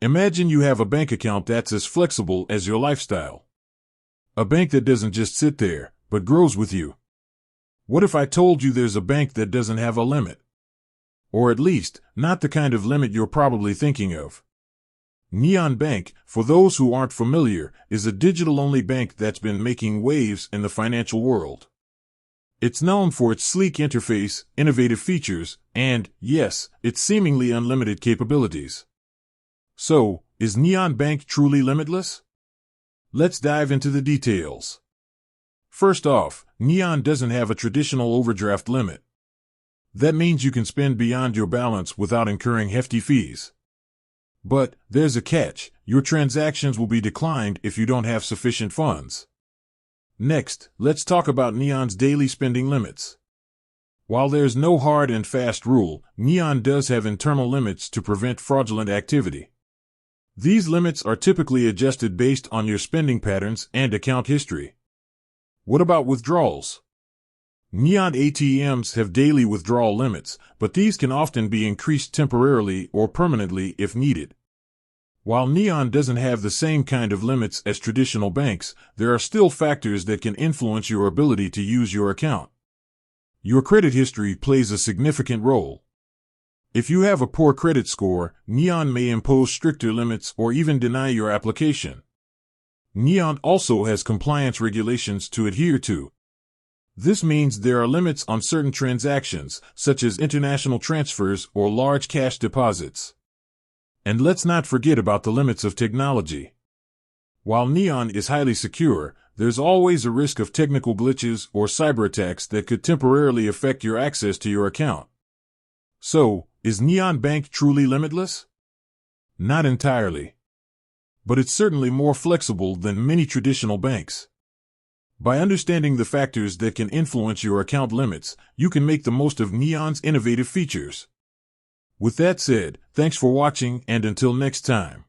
Imagine you have a bank account that's as flexible as your lifestyle. A bank that doesn't just sit there, but grows with you. What if I told you there's a bank that doesn't have a limit? Or at least, not the kind of limit you're probably thinking of. Neon Bank, for those who aren't familiar, is a digital-only bank that's been making waves in the financial world. It's known for its sleek interface, innovative features, and, yes, its seemingly unlimited capabilities. So, is Neon Bank truly limitless? Let's dive into the details. First off, Neon doesn't have a traditional overdraft limit. That means you can spend beyond your balance without incurring hefty fees. But, there's a catch: your transactions will be declined if you don't have sufficient funds. Next, let's talk about Neon's daily spending limits. While there's no hard and fast rule, Neon does have internal limits to prevent fraudulent activity. These limits are typically adjusted based on your spending patterns and account history. What about withdrawals? Neon ATMs have daily withdrawal limits, but these can often be increased temporarily or permanently if needed. While Neon doesn't have the same kind of limits as traditional banks, there are still factors that can influence your ability to use your account. Your credit history plays a significant role. If you have a poor credit score, Neon may impose stricter limits or even deny your application. Neon also has compliance regulations to adhere to. This means there are limits on certain transactions, such as international transfers or large cash deposits. And let's not forget about the limits of technology. While Neon is highly secure, there's always a risk of technical glitches or cyber attacks that could temporarily affect your access to your account. So, is Neon Bank truly limitless? Not entirely. But it's certainly more flexible than many traditional banks. By understanding the factors that can influence your account limits, you can make the most of Neon's innovative features. With that said, thanks for watching, and until next time.